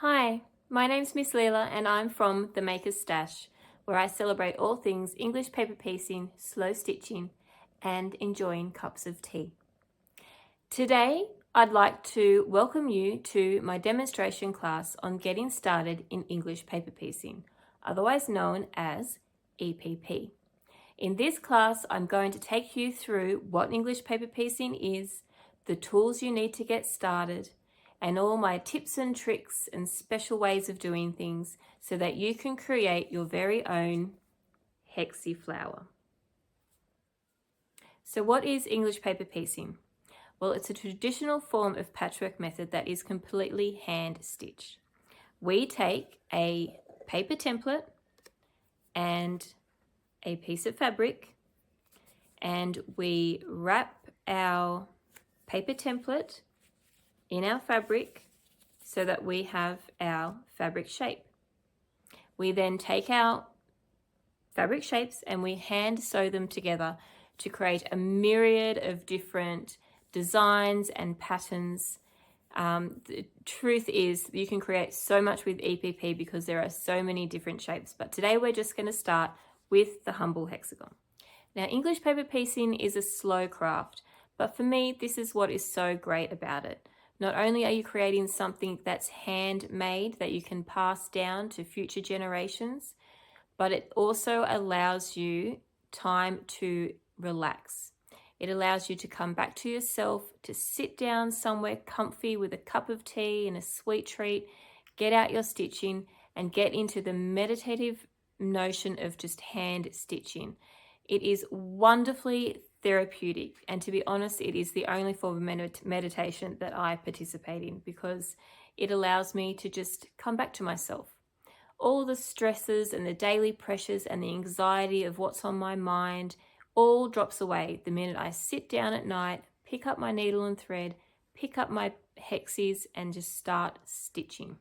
Hi, my name's Miss Leela and I'm from the Maker's Stash, where I celebrate all things English paper piecing, slow stitching, and enjoying cups of tea. Today, I'd like to welcome you to my demonstration class on getting started in English paper piecing, otherwise known as EPP. In this class, I'm going to take you through what English paper piecing is, the tools you need to get started, and all my tips and tricks and special ways of doing things so that you can create your very own hexie flower. So what is English paper piecing? Well, it's a traditional form of patchwork method that is completely hand stitched. We take a paper template and a piece of fabric and we wrap our paper template in our fabric so that we have our fabric shape. We then take our fabric shapes and we hand sew them together to create a myriad of different designs and patterns. The truth is you can create so much with EPP because there are so many different shapes, but today we're just going to start with the humble hexagon. Now, English paper piecing is a slow craft, but for me, this is what is so great about it. Not only are you creating something that's handmade that you can pass down to future generations, but it also allows you time to relax. It allows you to come back to yourself, to sit down somewhere comfy with a cup of tea and a sweet treat, get out your stitching and get into the meditative notion of just hand stitching. It is wonderfully therapeutic, and to be honest, it is the only form of meditation that I participate in because it allows me to just come back to myself. All the stresses and the daily pressures and the anxiety of what's on my mind all drops away the minute I sit down at night, pick up my needle and thread, pick up my hexies and just start stitching.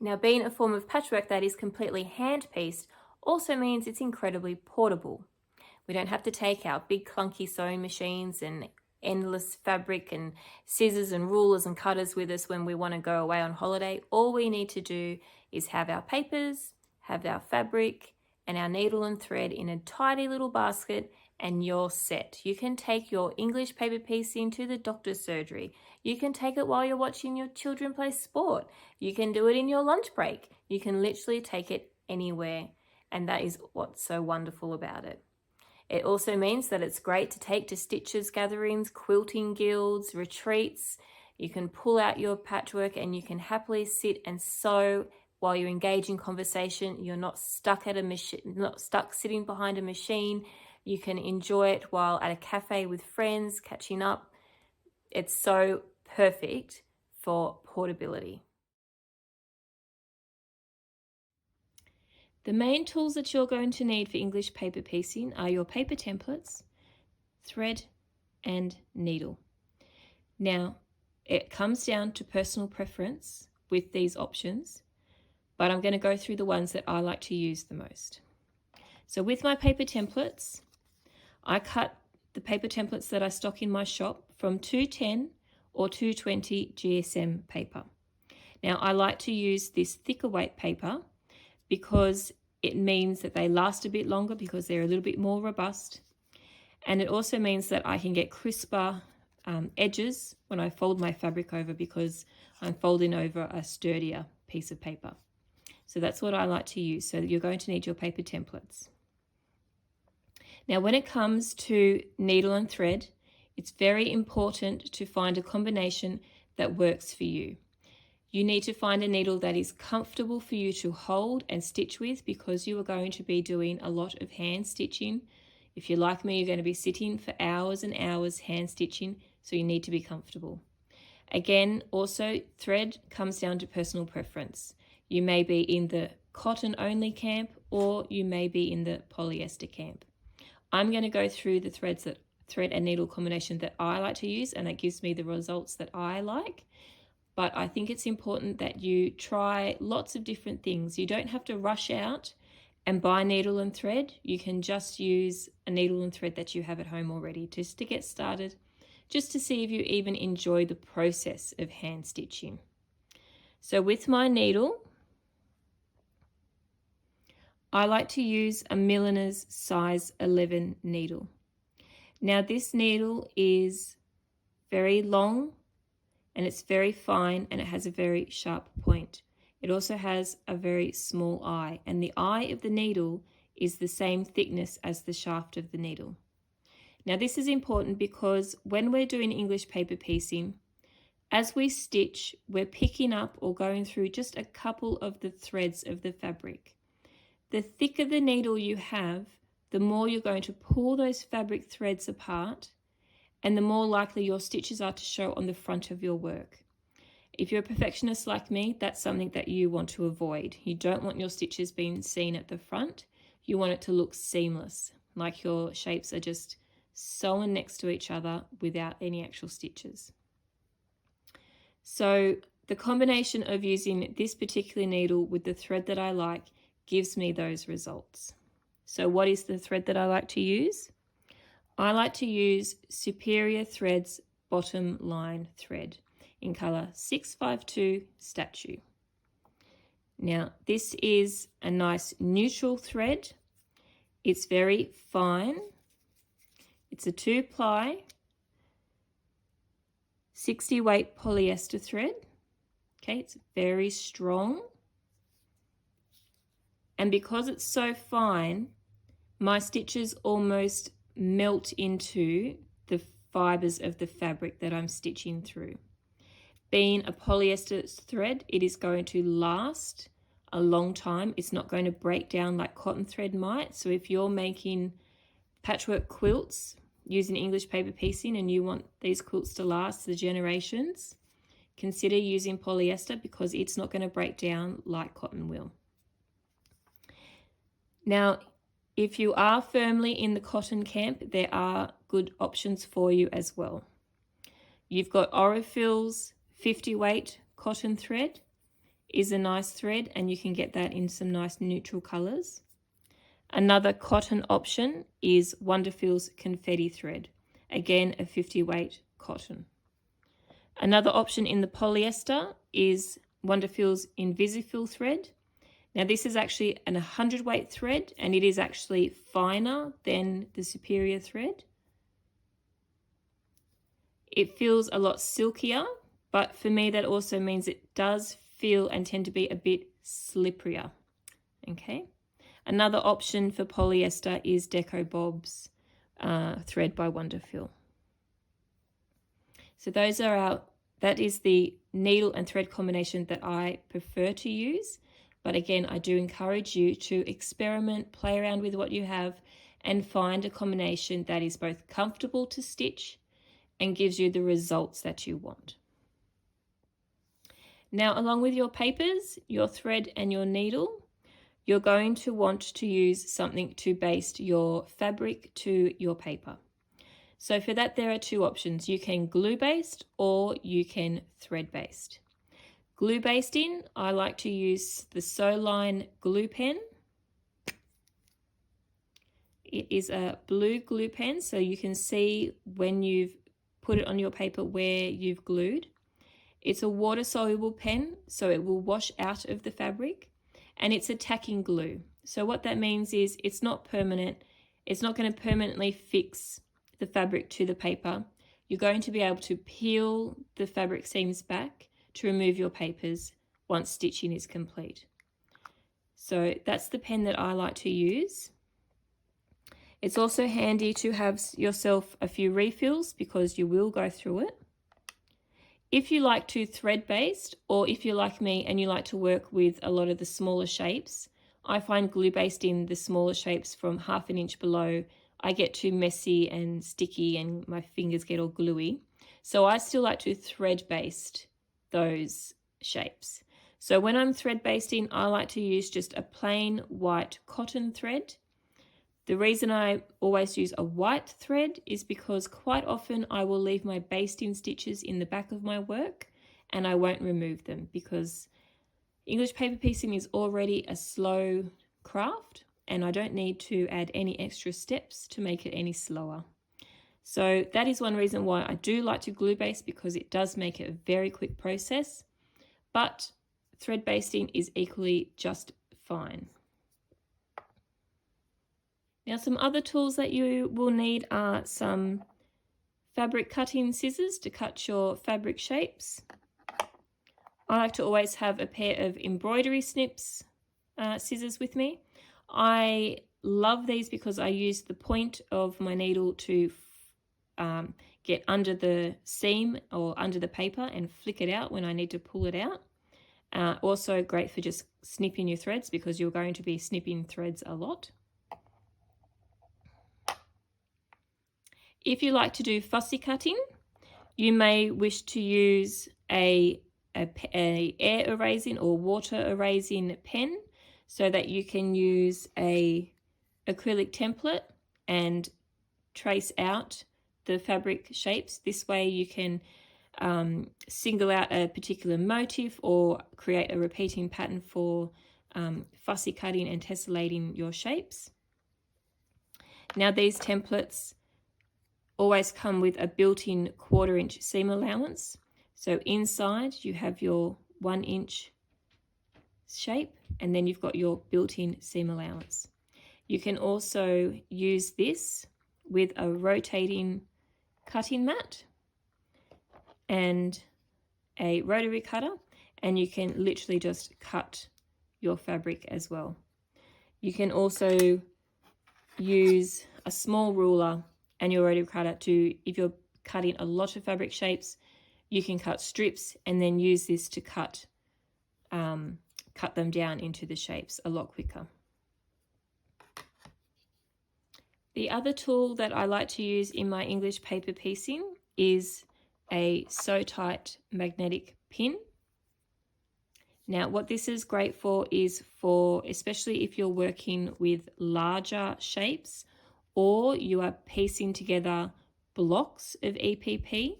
Now, being a form of patchwork that is completely hand-pieced also means it's incredibly portable. We don't have to take our big clunky sewing machines and endless fabric and scissors and rulers and cutters with us when we want to go away on holiday. All we need to do is have our papers, have our fabric and our needle and thread in a tidy little basket and you're set. You can take your English paper piecing to the doctor's surgery. You can take it while you're watching your children play sport. You can do it in your lunch break. You can literally take it anywhere, and that is what's so wonderful about it. It also means that it's great to take to stitchers gatherings, quilting guilds, retreats. You can pull out your patchwork and you can happily sit and sew while you engage in conversation. You're not stuck at a machine, not stuck sitting behind a machine. You can enjoy it while at a cafe with friends, catching up. It's so perfect for portability. The main tools that you're going to need for English paper piecing are your paper templates, thread, and needle. Now, it comes down to personal preference with these options, but I'm going to go through the ones that I like to use the most. So with my paper templates, I cut the paper templates that I stock in my shop from 210 or 220 GSM paper. Now, I like to use this thicker weight paper because it means that they last a bit longer because they're a little bit more robust. And it also means that I can get crisper edges when I fold my fabric over because I'm folding over a sturdier piece of paper. So that's what I like to use. So you're going to need your paper templates. Now, when it comes to needle and thread, it's very important to find a combination that works for you. You need to find a needle that is comfortable for you to hold and stitch with because you are going to be doing a lot of hand stitching. If you're like me, you're going to be sitting for hours and hours hand stitching, so you need to be comfortable. Again, also thread comes down to personal preference. You may be in the cotton only camp or you may be in the polyester camp. I'm going to go through the thread and needle combination that I like to use, and that gives me the results that I like. But I think it's important that you try lots of different things. You don't have to rush out and buy needle and thread. You can just use a needle and thread that you have at home already just to get started, just to see if you even enjoy the process of hand stitching. So with my needle, I like to use a milliner's size 11 needle. Now this needle is very long and it's very fine and it has a very sharp point. It also has a very small eye, and the eye of the needle is the same thickness as the shaft of the needle. Now this is important because when we're doing English paper piecing, as we stitch, we're picking up or going through just a couple of the threads of the fabric. The thicker the needle you have, the more you're going to pull those fabric threads apart, and the more likely your stitches are to show on the front of your work. If you're a perfectionist like me, that's something that you want to avoid. You don't want your stitches being seen at the front. You want it to look seamless, like your shapes are just sewn next to each other without any actual stitches. So the combination of using this particular needle with the thread that I like gives me those results. So what is the thread that I like to use? I like to use Superior Threads Bottom Line Thread in colour 652 Statue. Now this is a nice neutral thread. It's very fine. It's a 2-ply 60 weight polyester thread. Okay, it's very strong. And because it's so fine, my stitches almost melt into the fibers of the fabric that I'm stitching through. Being a polyester thread, it is going to last a long time. It's not going to break down like cotton thread might. So if you're making patchwork quilts using English paper piecing and you want these quilts to last the generations, consider using polyester because it's not going to break down like cotton will. Now, if you are firmly in the cotton camp, there are good options for you as well. You've got Orifil's 50 weight cotton thread is a nice thread, and you can get that in some nice neutral colours. Another cotton option is Wonderfil's confetti thread, again a 50 weight cotton. Another option in the polyester is Wonderfil's Invisifil thread. Now this is actually an 100 weight thread, and it is actually finer than the Superior thread. It feels a lot silkier, but for me that also means it does feel and tend to be a bit slipperier. Okay. Another option for polyester is Deco Bob's thread by Wonderfil. So that is the needle and thread combination that I prefer to use. But again, I do encourage you to experiment, play around with what you have, and find a combination that is both comfortable to stitch and gives you the results that you want. Now, along with your papers, your thread and your needle, you're going to want to use something to baste your fabric to your paper. So for that, there are two options. You can glue baste or you can thread baste. Glue basting, I like to use the Soline glue pen. It is a blue glue pen, so you can see when you've put it on your paper where you've glued. It's a water-soluble pen, so it will wash out of the fabric, and it's a tacking glue. So what that means is it's not permanent. It's not going to permanently fix the fabric to the paper. You're going to be able to peel the fabric seams back to remove your papers once stitching is complete. So that's the pen that I like to use. It's also handy to have yourself a few refills because you will go through it. If you like to thread baste, or if you're like me and you like to work with a lot of the smaller shapes, I find glue basting the smaller shapes from 1/2 inch below, I get too messy and sticky and my fingers get all gluey. So I still like to thread baste those shapes. So when I'm thread basting, I like to use just a plain white cotton thread. The reason I always use a white thread is because quite often I will leave my basting stitches in the back of my work and I won't remove them because English paper piecing is already a slow craft and I don't need to add any extra steps to make it any slower. So that is one reason why I do like to glue baste, because it does make it a very quick process. But thread basting is equally just fine. Now some other tools that you will need are some fabric cutting scissors to cut your fabric shapes. I like to always have a pair of embroidery snips scissors with me. I love these because I use the point of my needle to get under the seam or under the paper and flick it out when I need to pull it out. Also great for just snipping your threads because you're going to be snipping threads a lot. If you like to do fussy cutting, you may wish to use a air erasing or water erasing pen so that you can use a acrylic template and trace out the fabric shapes. This way you can single out a particular motif or create a repeating pattern for fussy cutting and tessellating your shapes. Now these templates always come with a built-in 1/4 inch seam allowance. So inside you have your 1 inch shape and then you've got your built-in seam allowance. You can also use this with a rotating cutting mat and a rotary cutter, and you can literally just cut your fabric as well. You can also use a small ruler and your rotary cutter to, if you're cutting a lot of fabric shapes, you can cut strips and then use this to cut them down into the shapes a lot quicker. The other tool that I like to use in my English paper piecing is a Sew Tight magnetic pin. Now what this is great for is for, especially if you're working with larger shapes or you are piecing together blocks of EPP.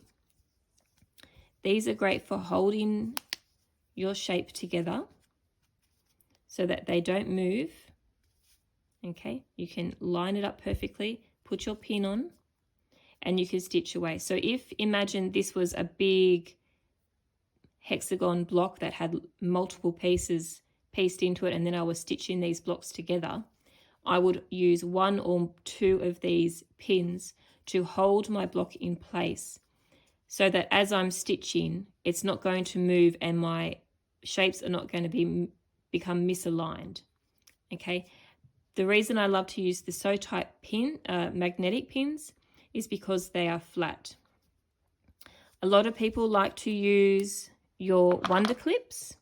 These are great for holding your shape together so that they don't move. Okay, you can line it up perfectly, put your pin on, and you can stitch away. So if, imagine this was a big hexagon block that had multiple pieces pieced into it, and then I was stitching these blocks together, I would use 1 or 2 of these pins to hold my block in place so that as I'm stitching, it's not going to move and my shapes are not going to become misaligned. Okay. The reason I love to use the Sew Tight pin, magnetic pins, is because they are flat. A lot of people like to use your Wonder Clips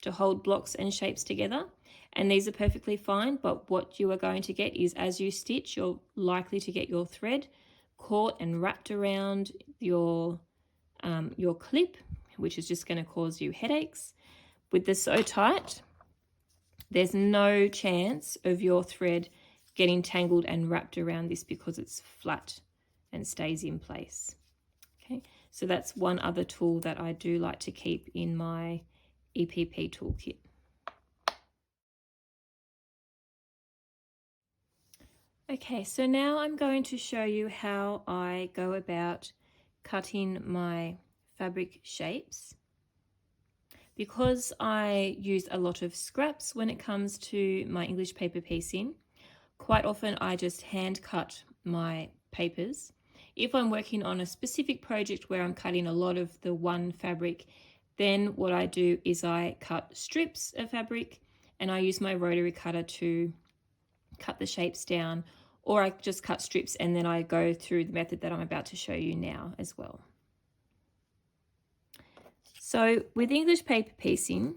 to hold blocks and shapes together, and these are perfectly fine, but what you are going to get is as you stitch, you're likely to get your thread caught and wrapped around your clip, which is just going to cause you headaches. With the Sew Tight, there's no chance of your thread getting tangled and wrapped around this because it's flat and stays in place. Okay, so that's one other tool that I do like to keep in my EPP toolkit. Okay, so now I'm going to show you how I go about cutting my fabric shapes. Because I use a lot of scraps when it comes to my English paper piecing, quite often I just hand cut my papers. If I'm working on a specific project where I'm cutting a lot of the one fabric, then what I do is I cut strips of fabric and I use my rotary cutter to cut the shapes down, or I just cut strips and then I go through the method that I'm about to show you now as well. So with English paper piecing,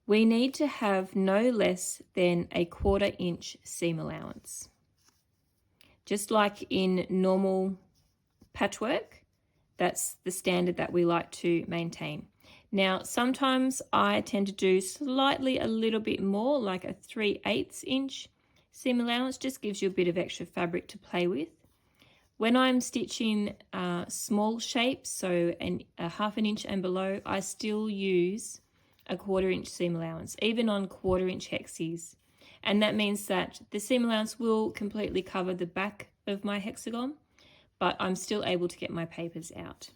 we need to have no less than a 1/4 inch seam allowance. Just like in normal patchwork, that's the standard that we like to maintain. Now, sometimes I tend to do slightly a little bit more, like a 3/8 inch seam allowance, just gives you a bit of extra fabric to play with. When I'm stitching small shapes, so a 1/2 inch and below, I still use a 1/4 inch seam allowance, even on 1/4 inch hexies. And that means that the seam allowance will completely cover the back of my hexagon, but I'm still able to get my papers out.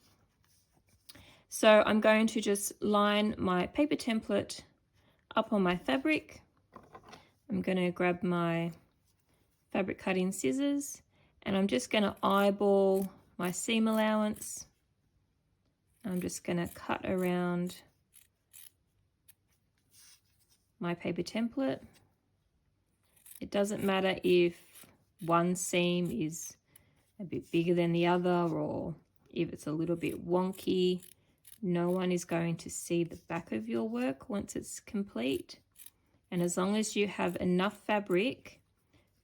So I'm going to just line my paper template up on my fabric. I'm going to grab my fabric cutting scissors and I'm just going to eyeball my seam allowance. I'm just going to cut around my paper template. It doesn't matter if one seam is a bit bigger than the other or if it's a little bit wonky. No one is going to see the back of your work once it's complete. And as long as you have enough fabric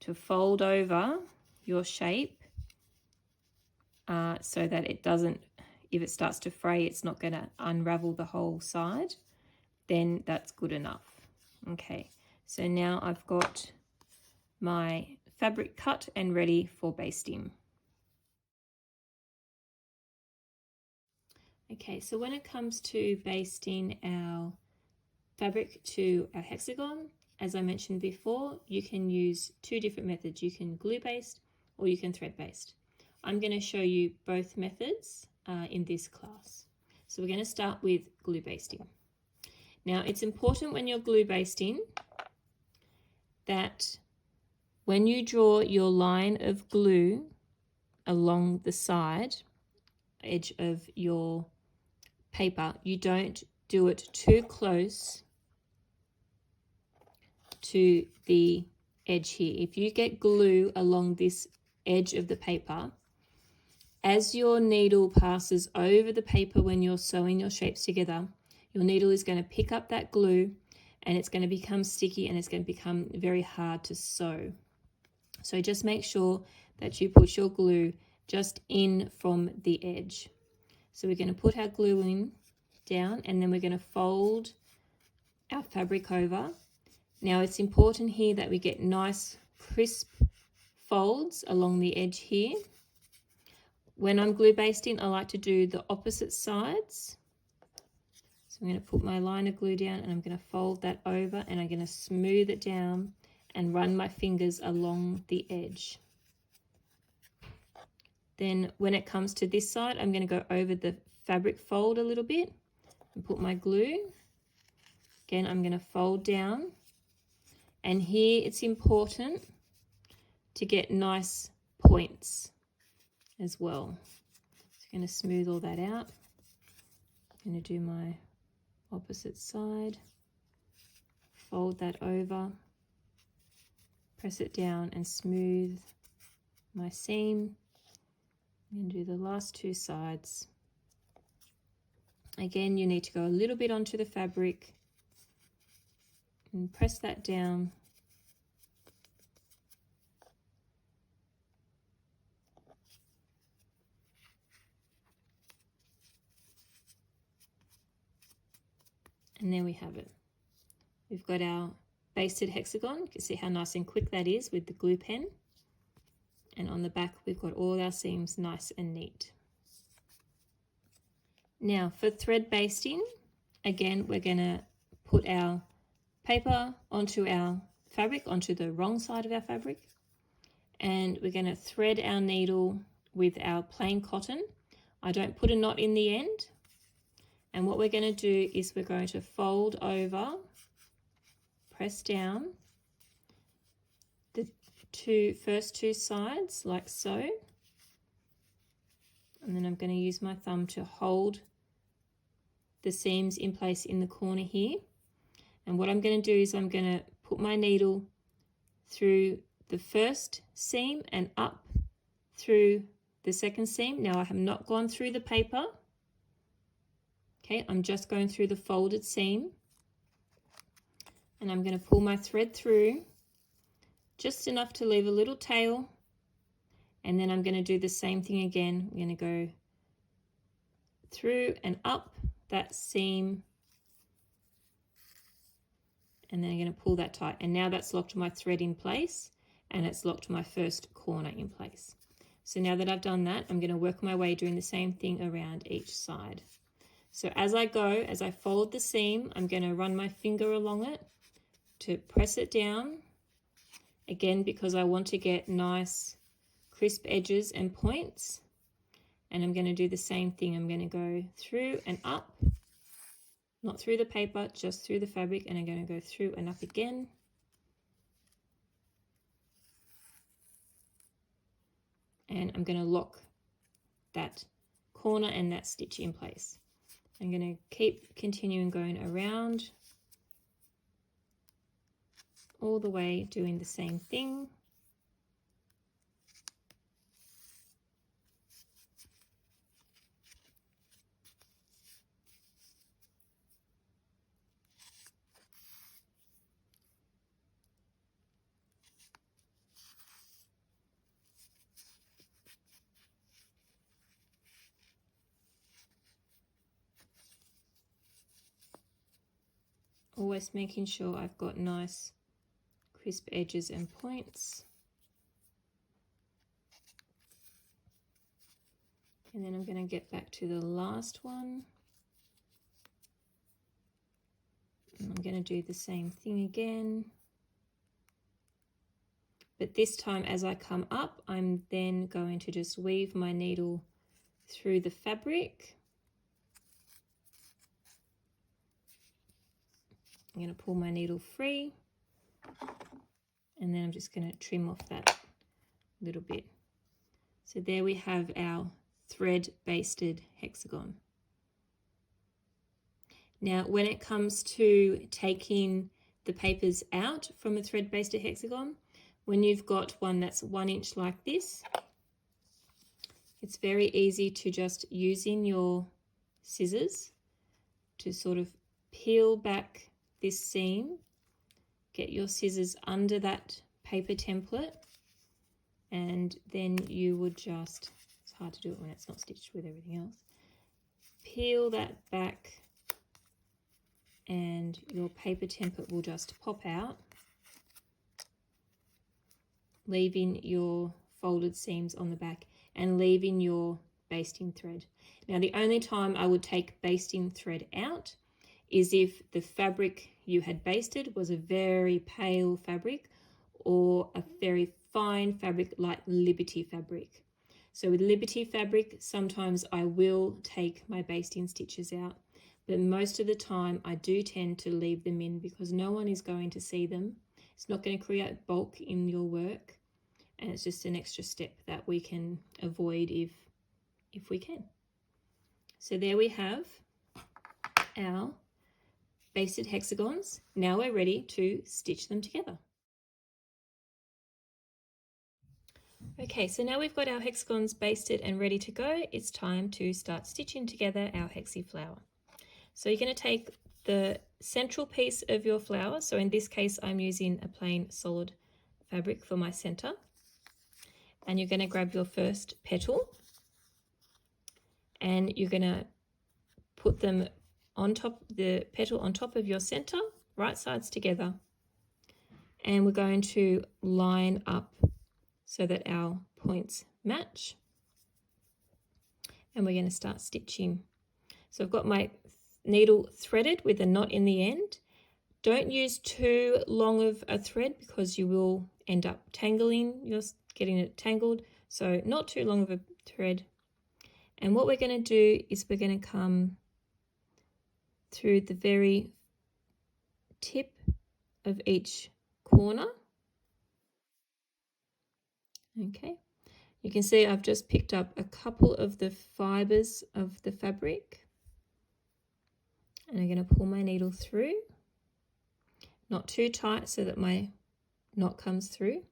to fold over your shape so that it doesn't, if it starts to fray, it's not going to unravel the whole side, then that's good enough. Okay, so now I've got my fabric cut and ready for basting. Okay, so when it comes to basting our fabric to our hexagon, as I mentioned before, you can use two different methods. You can glue baste or you can thread baste. I'm going to show you both methods in this class. So we're going to start with glue basting. Now it's important when you're glue basting that when you draw your line of glue along the side edge of your paper, you don't do it too close to the edge here. If you get glue along this edge of the paper, as your needle passes over the paper when you're sewing your shapes together, your needle is going to pick up that glue and it's going to become sticky and it's going to become very hard to sew. So just make sure that you put your glue just in from the edge. So we're going to put our glue in down and then we're going to fold our fabric over. Now it's important here that we get nice crisp folds along the edge here. When I'm glue basting, I like to do the opposite sides. So I'm going to put my line of glue down and I'm going to fold that over and I'm going to smooth it down and run my fingers along the edge. Then when it comes to this side, I'm going to go over the fabric fold a little bit and put my glue. Again, I'm going to fold down. And here it's important to get nice points as well. So I'm going to smooth all that out. I'm going to do my opposite side. Fold that over. Press it down and smooth my seam. I'm going to do the last two sides. Again, you need to go a little bit onto the fabric and press that down. And there we have it. We've got our basted hexagon. You can see how nice and quick that is with the glue pen. And on the back, we've got all our seams nice and neat. Now for thread basting, again, we're going to put our paper onto our fabric, onto the wrong side of our fabric. And we're going to thread our needle with our plain cotton. I don't put a knot in the end. And what we're going to do is we're going to fold over, press down the first two sides like so. And then I'm going to use my thumb to hold the seams in place in the corner here. And what I'm going to do is I'm going to put my needle through the first seam and up through the second seam. Now I have not gone through the paper. Okay, I'm just going through the folded seam. And I'm going to pull my thread through just enough to leave a little tail. And then I'm going to do the same thing again. I'm going to go through and up that seam. And then I'm going to pull that tight. And now that's locked my thread in place and it's locked my first corner in place. So now that I've done that, I'm going to work my way doing the same thing around each side. So as I go, as I fold the seam, I'm going to run my finger along it to press it down. Again, because I want to get nice crisp edges and points. And I'm going to do the same thing. I'm going to go through and up, not through the paper, just through the fabric, and I'm going to go through and up again. And I'm going to lock that corner and that stitch in place. I'm going to keep continuing going around all the way, doing the same thing. Always making sure I've got nice crisp edges and points. And then I'm going to get back to the last one. And I'm going to do the same thing again. But this time as I come up, I'm then going to just weave my needle through the fabric. I'm going to pull my needle free. And then I'm just going to trim off that little bit. So there we have our thread basted hexagon. Now when it comes to taking the papers out from a thread basted hexagon, when you've got one that's 1 inch like this, it's very easy to just using your scissors to sort of peel back this seam, get your scissors under that paper template, and then you would just, it's hard to do it when it's not stitched with everything else, peel that back and your paper template will just pop out, leaving your folded seams on the back and leaving your basting thread. Now the only time I would take basting thread out is if the fabric you had basted was a very pale fabric or a very fine fabric like Liberty fabric. So with Liberty fabric, sometimes I will take my basting stitches out, but most of the time I do tend to leave them in because no one is going to see them. It's not going to create bulk in your work, and it's just an extra step that we can avoid if we can. So there we have our basted hexagons. Now we're ready to stitch them together. Okay, so now we've got our hexagons basted and ready to go. It's time to start stitching together our hexie flower. So you're going to take the central piece of your flower. So in this case, I'm using a plain solid fabric for my center. And you're going to grab your first petal and you're going to put them on top, the petal on top of your center, right sides together. And we're going to line up so that our points match. And we're going to start stitching. So I've got my needle threaded with a knot in the end. Don't use too long of a thread because you will end up getting it tangled. So not too long of a thread. And what we're going to do is we're going to come through the very tip of each corner. Okay, you can see I've just picked up a couple of the fibers of the fabric and I'm going to pull my needle through, not too tight so that my knot comes through,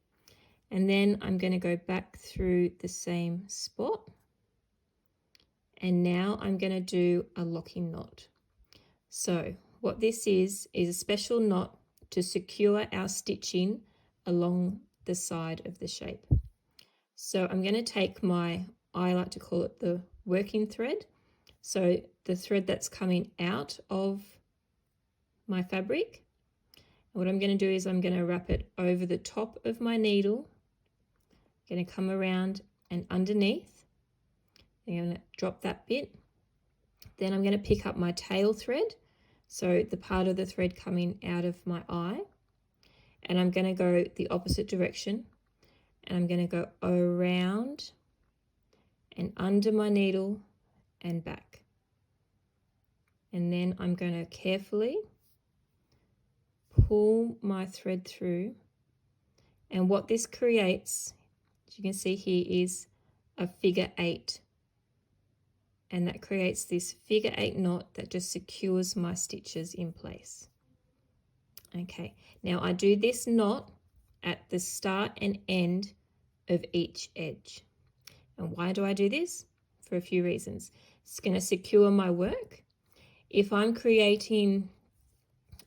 and then I'm going to go back through the same spot, and now I'm going to do a locking knot. So what this is a special knot to secure our stitching along the side of the shape. So I'm going to take I like to call it the working thread. So the thread that's coming out of my fabric. And what I'm going to do is I'm going to wrap it over the top of my needle. I'm going to come around and underneath. I'm going to drop that bit. Then I'm going to pick up my tail thread. So the part of the thread coming out of my eye. And I'm going to go the opposite direction. And I'm going to go around and under my needle and back. And then I'm going to carefully pull my thread through, and what this creates, as you can see here, is a figure 8, and that creates this figure 8 knot that just secures my stitches in place. Okay, now I do this knot at the start and end of each edge. And why do I do this? For a few reasons. It's going to secure my work. If I'm creating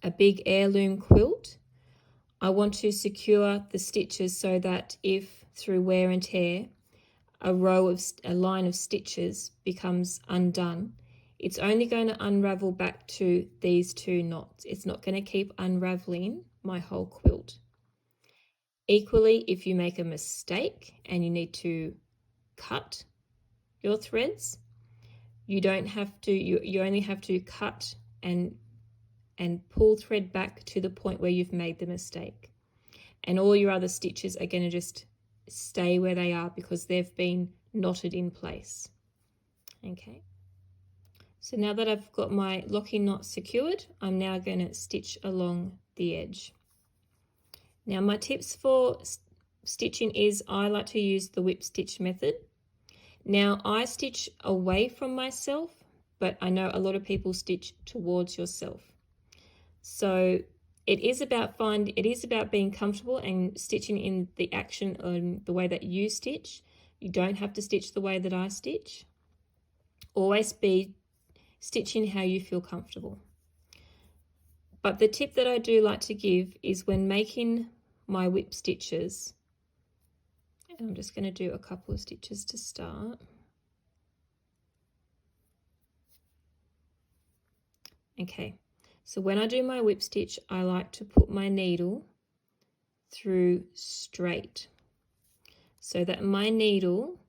a big heirloom quilt, I want to secure the stitches so that if through wear and tear a line of stitches becomes undone, it's only going to unravel back to these 2 knots. It's not going to keep unraveling my whole quilt. Equally, if you make a mistake and you need to cut your threads, you don't have to, you only have to cut and pull thread back to the point where you've made the mistake. And all your other stitches are going to just stay where they are because they've been knotted in place. Okay. So now that I've got my locking knot secured, I'm now going to stitch along the edge. Now my tips for stitching is I like to use the whip stitch method. Now I stitch away from myself, but I know a lot of people stitch towards yourself. So it is about being comfortable and stitching in the action on the way that you stitch. You don't have to stitch the way that I stitch. Always be stitching how you feel comfortable. But the tip that I do like to give is when making my whip stitches, and I'm just going to do a couple of stitches to start. Okay, so when I do my whip stitch, I like to put my needle through straight so that my needle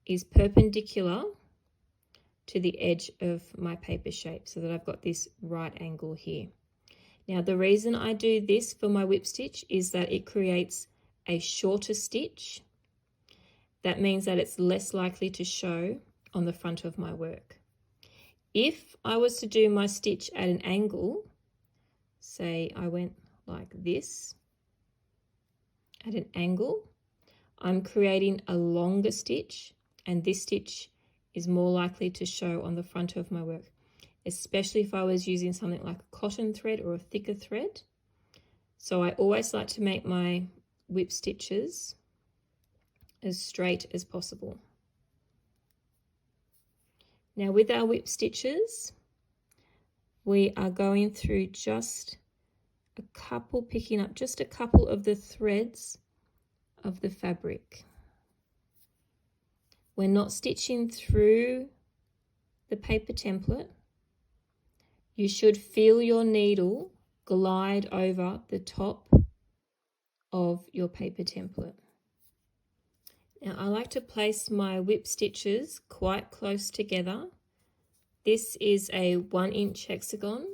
is perpendicular to the edge of my paper shape, so that I've got this right angle here. Now the reason I do this for my whip stitch is that it creates a shorter stitch. That means that it's less likely to show on the front of my work. If I was to do my stitch at an angle, say I went like this, at an angle, I'm creating a longer stitch, and this stitch is more likely to show on the front of my work, especially if I was using something like a cotton thread or a thicker thread. So I always like to make my whip stitches as straight as possible. Now with our whip stitches, we are going through just a couple, picking up just a couple of the threads of the fabric. We're not stitching through the paper template. You should feel your needle glide over the top of your paper template. Now I like to place my whip stitches quite close together. This is a 1-inch hexagon,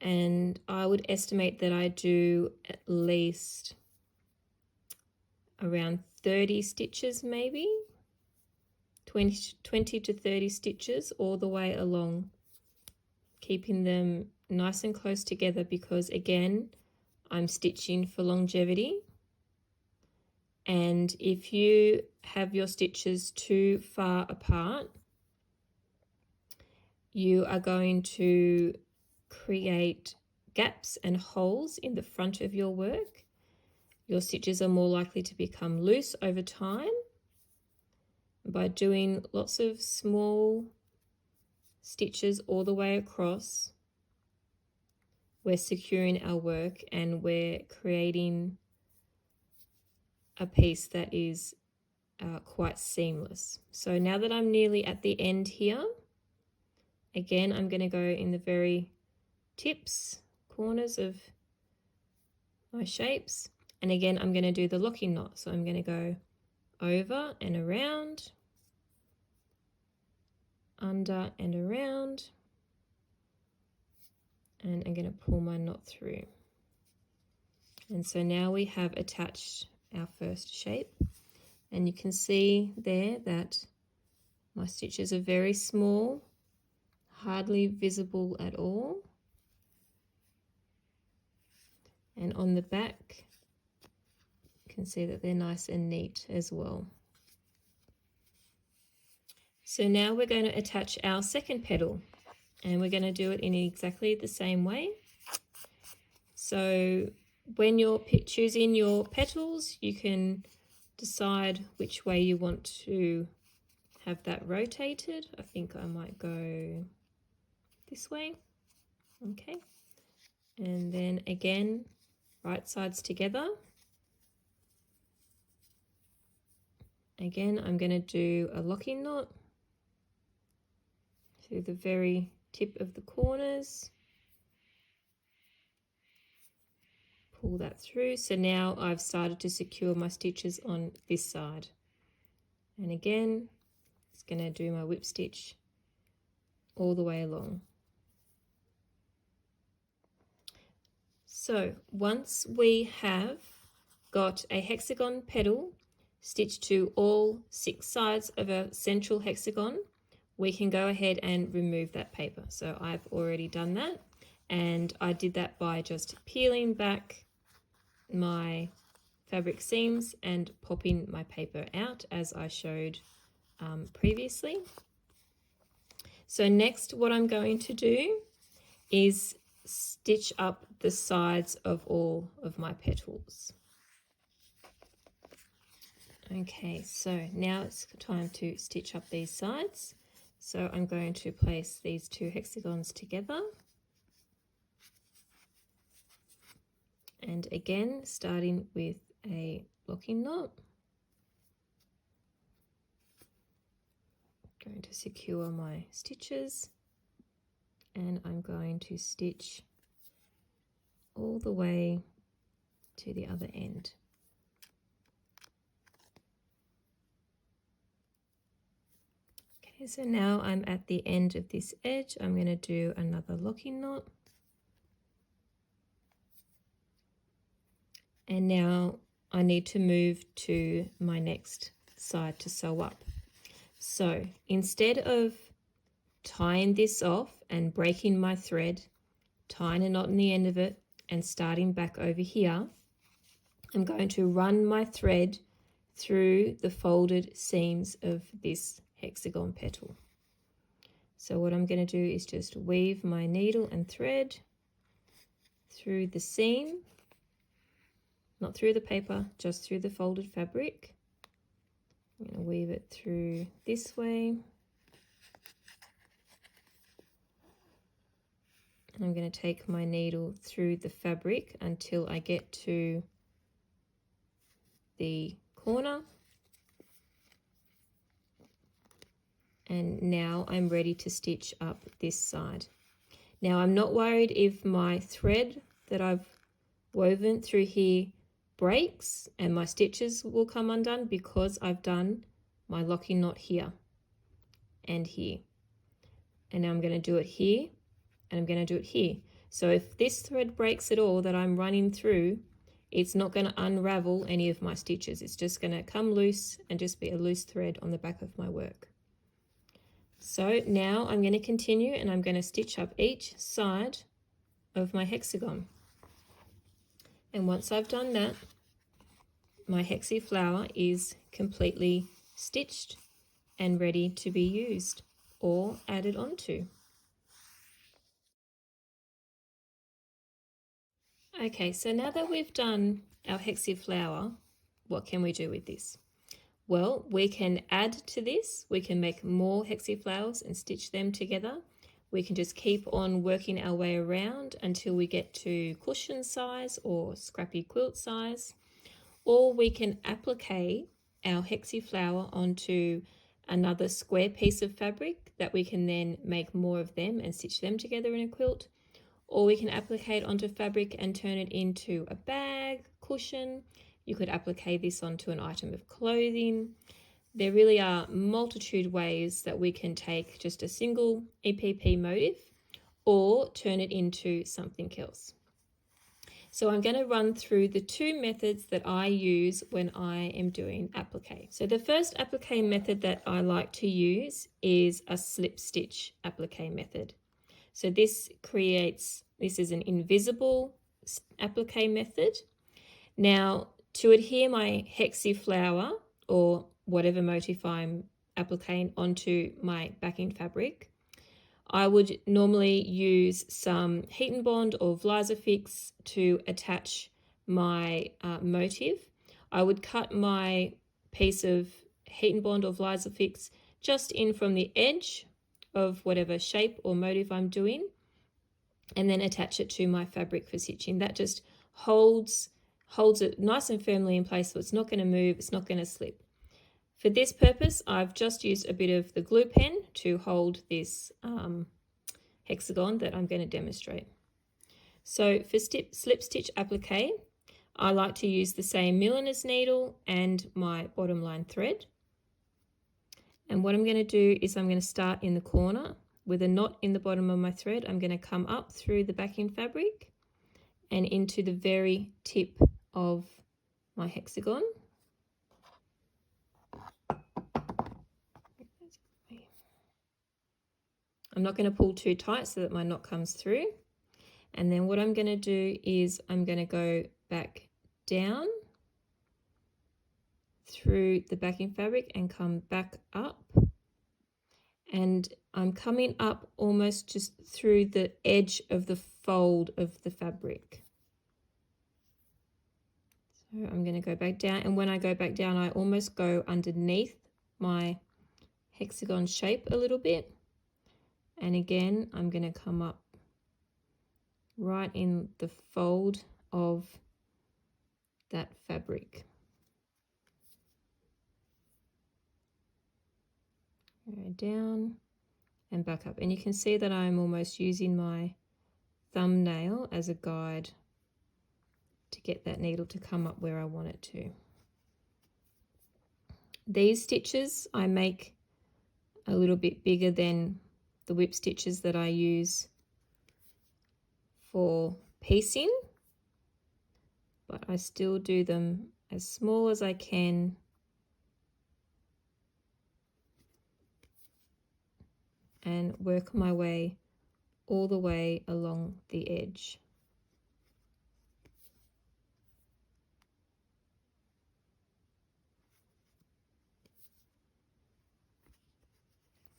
and I would estimate that I do at least around 30 stitches, maybe 20 to 30 stitches all the way along, keeping them nice and close together because again, I'm stitching for longevity. And if you have your stitches too far apart, you are going to create gaps and holes in the front of your work. Your stitches are more likely to become loose over time. By doing lots of small stitches all the way across, we're securing our work and we're creating a piece that is quite seamless. So now that I'm nearly at the end here, again, I'm going to go in the very tips, corners of my shapes. And again, I'm going to do the locking knot. So I'm going to go over and around, under and around, and I'm going to pull my knot through. And so now we have attached our first shape, and you can see there that My stitches are very small, hardly visible at all. And on the back, you can see that they're nice and neat as well. So now we're going to attach our second petal, and we're going to do it in exactly the same way. So when you're choosing your petals, you can decide which way you want to have that rotated. I think I might go this way. Okay. And then again, right sides together. Again, I'm going to do a locking knot through the very tip of the corners. Pull that through. So now I've started to secure my stitches on this side. And again, it's going to do my whip stitch all the way along. So once we have got a hexagon petal stitched to all 6 sides of a central hexagon, we can go ahead and remove that paper. So I've already done that, and I did that by just peeling back my fabric seams and popping my paper out as I showed previously. So next, what I'm going to do is stitch up the sides of all of my petals. Okay, so now it's time to stitch up these sides. So I'm going to place these 2 hexagons together. And again, starting with a locking knot. Going to secure my stitches, and I'm going to stitch all the way to the other end. Okay, so now I'm at the end of this edge. I'm going to do another locking knot. And now I need to move to my next side to sew up. So instead of tying this off and breaking my thread, tying a knot in the end of it and starting back over here, I'm going to run my thread through the folded seams of this hexagon petal. So what I'm going to do is just weave my needle and thread through the seam, not through the paper, just through the folded fabric. I'm going to weave it through this way. And I'm going to take my needle through the fabric until I get to the corner. And now I'm ready to stitch up this side. Now I'm not worried if my thread that I've woven through here breaks and my stitches will come undone, because I've done my locking knot here and here. And now I'm going to do it here, and I'm going to do it here. So if this thread breaks at all that I'm running through, it's not going to unravel any of my stitches. It's just going to come loose and just be a loose thread on the back of my work. So now I'm going to continue, and I'm going to stitch up each side of my hexagon. And once I've done that, my hexie flower is completely stitched and ready to be used or added onto. Okay, so now that we've done our hexie flower, what can we do with this? Well, we can add to this. We can make more hexie flowers and stitch them together. We can just keep on working our way around until we get to cushion size or scrappy quilt size. Or we can applique our hexie flower onto another square piece of fabric that we can then make more of them and stitch them together in a quilt. Or we can applique it onto fabric and turn it into a bag, cushion. You could applique this onto an item of clothing. There really are multitude ways that we can take just a single EPP motif or turn it into something else. So I'm going to run through the two methods that I use when I am doing applique. So the first applique method that I like to use is a slip stitch applique method. So this is an invisible applique method. Now, to adhere my hexie flower or whatever motif I'm appliquing onto my backing fabric, I would normally use some heat and bond or Vlisafix to attach my motif. I would cut my piece of heat and bond or Vlisafix just in from the edge of whatever shape or motif I'm doing, and then attach it to my fabric for stitching. That just holds it nice and firmly in place, so it's not going to move, it's not going to slip. For this purpose, I've just used a bit of the glue pen to hold this hexagon that I'm going to demonstrate. So for slip stitch applique, I like to use the same milliner's needle and my bottom line thread. And what I'm going to do is I'm going to start in the corner with a knot in the bottom of my thread. I'm going to come up through the backing fabric and into the very tip of my hexagon. I'm not going to pull too tight so that my knot comes through. And then what I'm going to do is I'm going to go back down through the backing fabric and come back up. And I'm coming up almost just through the edge of the fold of the fabric. So I'm going to go back down, and when I go back down, I almost go underneath my hexagon shape a little bit. And again, I'm going to come up right in the fold of that fabric. Go down and back up. And you can see that I'm almost using my thumbnail as a guide to get that needle to come up where I want it to. These stitches I make a little bit bigger than the whip stitches that I use for piecing, but I still do them as small as I can and work my way all the way along the edge.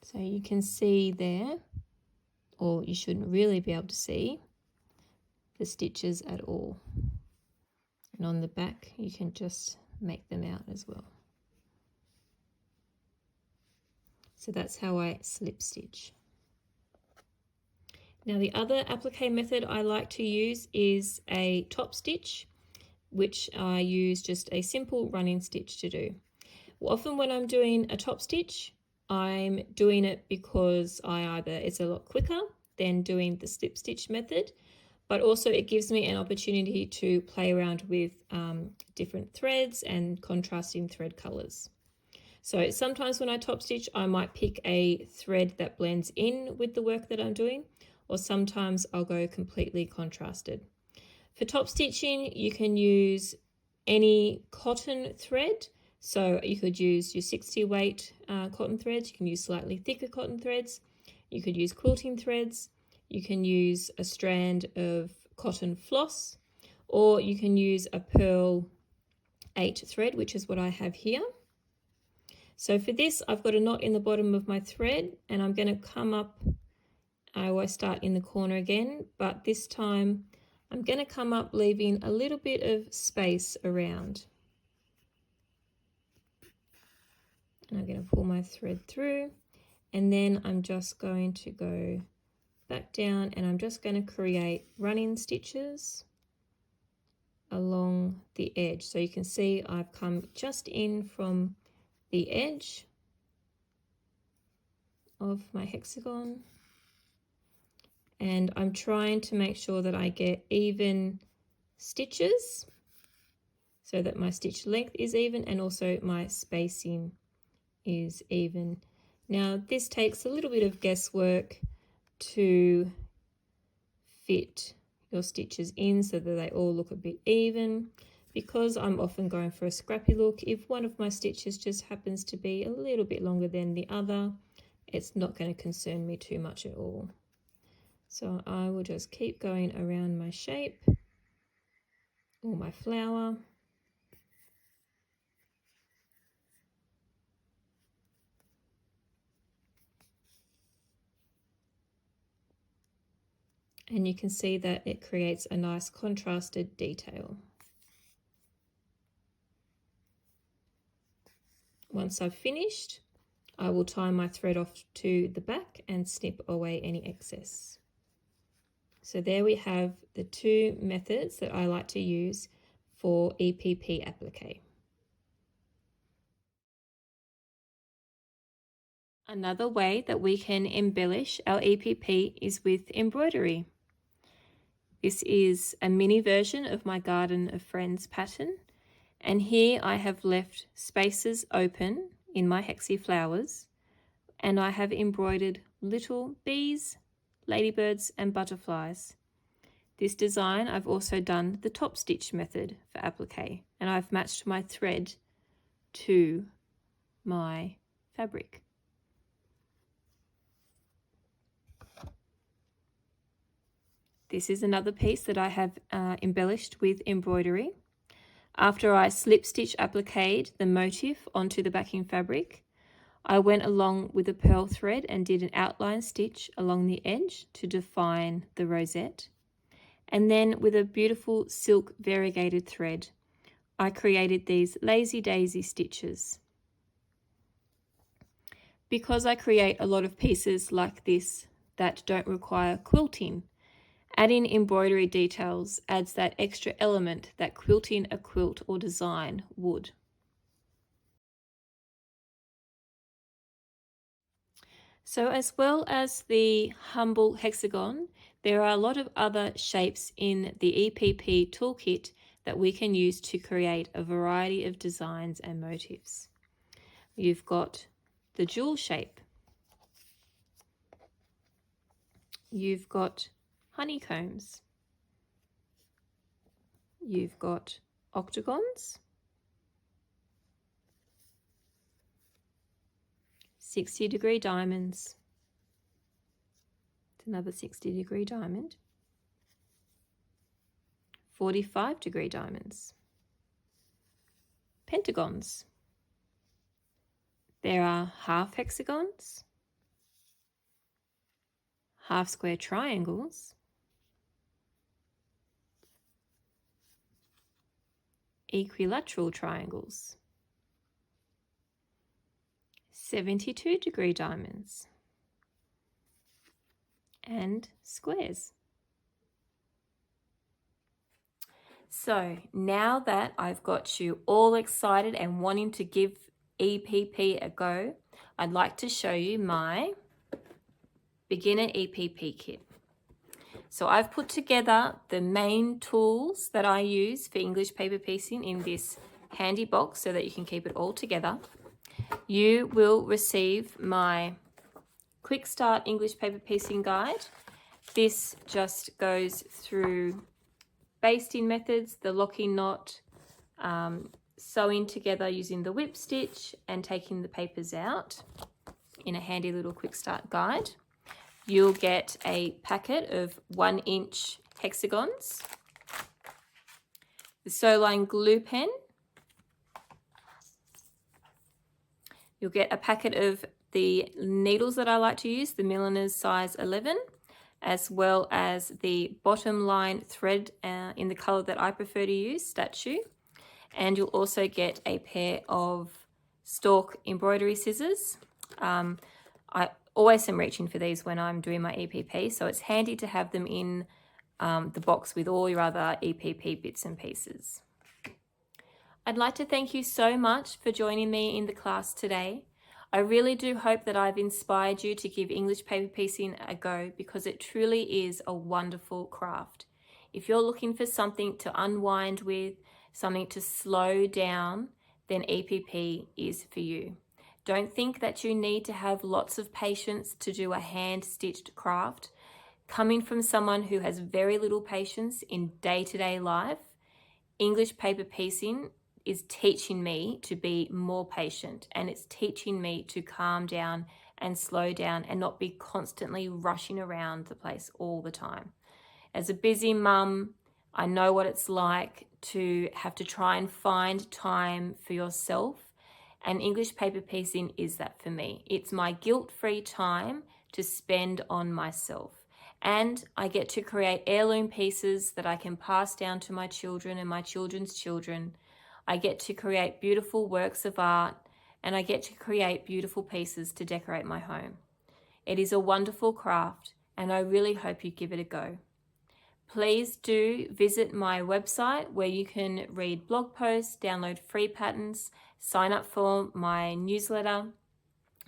So you can see there, or you shouldn't really be able to see the stitches at all. And on the back, you can just make them out as well. So that's how I slip stitch. Now the other applique method I like to use is a top stitch, which I use just a simple running stitch to do. Often when I'm doing a top stitch, I'm doing it because it's a lot quicker than doing the slip stitch method, but also it gives me an opportunity to play around with different threads and contrasting thread colors. So sometimes when I top stitch, I might pick a thread that blends in with the work that I'm doing, or sometimes I'll go completely contrasted. For top stitching, you can use any cotton thread. So you could use your 60 weight cotton threads, you can use slightly thicker cotton threads, you could use quilting threads, you can use a strand of cotton floss, or you can use a pearl 8 thread, which is what I have here. So for this, I've got a knot in the bottom of my thread, and I'm going to come up. I always start in the corner again, but this time I'm going to come up leaving a little bit of space around. And I'm going to pull my thread through, and then I'm just going to go back down, and I'm just going to create running stitches along the edge. So you can see I've come just in from the edge of my hexagon, and I'm trying to make sure that I get even stitches so that my stitch length is even and also my spacing is even. Now this takes a little bit of guesswork to fit your stitches in so that they all look a bit even. Because I'm often going for a scrappy look, if one of my stitches just happens to be a little bit longer than the other, it's not going to concern me too much at all. So I will just keep going around my shape or my flower. And you can see that it creates a nice contrasted detail. Once I've finished, I will tie my thread off to the back and snip away any excess. So there we have the two methods that I like to use for EPP applique. Another way that we can embellish our EPP is with embroidery. This is a mini version of my Garden of Friends pattern, and here I have left spaces open in my hexie flowers, and I have embroidered little bees, ladybirds and butterflies. This design I've also done the top stitch method for applique, and I've matched my thread to my fabric. This is another piece that I have embellished with embroidery. After I slip stitch appliqued the motif onto the backing fabric, I went along with a pearl thread and did an outline stitch along the edge to define the rosette. And then with a beautiful silk variegated thread, I created these lazy daisy stitches. Because I create a lot of pieces like this that don't require quilting, adding embroidery details adds that extra element that quilting a quilt or design would. So as well as the humble hexagon, there are a lot of other shapes in the EPP toolkit that we can use to create a variety of designs and motifs. You've got the jewel shape. You've got honeycombs. You've got octagons. 60-degree diamonds. It's another 60-degree diamond. 45-degree diamonds. Pentagons. There are half hexagons, half square triangles, equilateral triangles, 72-degree diamonds, and squares. So now that I've got you all excited and wanting to give EPP a go, I'd like to show you my beginner EPP kit. So I've put together the main tools that I use for English paper piecing in this handy box so that you can keep it all together. You will receive my Quick Start English Paper Piecing Guide. This just goes through basting methods, the locking knot, sewing together using the whip stitch and taking the papers out in a handy little quick start guide. You'll get a packet of 1-inch hexagons, the sew line glue pen. You'll get a packet of the needles that I like to use, the milliner's size 11, as well as the bottom line thread in the colour that I prefer to use, Statue. And you'll also get a pair of stalk embroidery scissors. I always am reaching for these when I'm doing my EPP, so it's handy to have them in the box with all your other EPP bits and pieces. I'd like to thank you so much for joining me in the class today. I really do hope that I've inspired you to give English paper piecing a go because it truly is a wonderful craft. If you're looking for something to unwind with, something to slow down, then EPP is for you. Don't think that you need to have lots of patience to do a hand-stitched craft. Coming from someone who has very little patience in day-to-day life, English paper piecing is teaching me to be more patient, and it's teaching me to calm down and slow down and not be constantly rushing around the place all the time. As a busy mum, I know what it's like to have to try and find time for yourself, and English paper piecing is that for me. It's my guilt-free time to spend on myself. And I get to create heirloom pieces that I can pass down to my children and my children's children. I get to create beautiful works of art, and I get to create beautiful pieces to decorate my home. It is a wonderful craft, and I really hope you give it a go. Please do visit my website where you can read blog posts, download free patterns, sign up for my newsletter.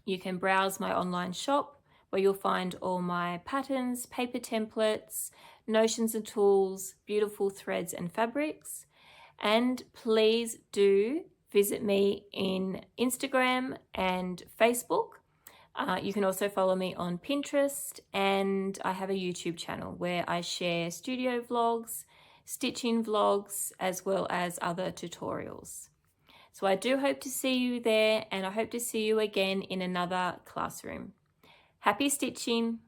You can browse my online shop where you'll find all my patterns, paper templates, notions and tools, beautiful threads and fabrics. And please do visit me in Instagram and Facebook. You can also follow me on Pinterest, and I have a YouTube channel where I share studio vlogs, stitching vlogs, as well as other tutorials. So I do hope to see you there, and I hope to see you again in another classroom. Happy stitching!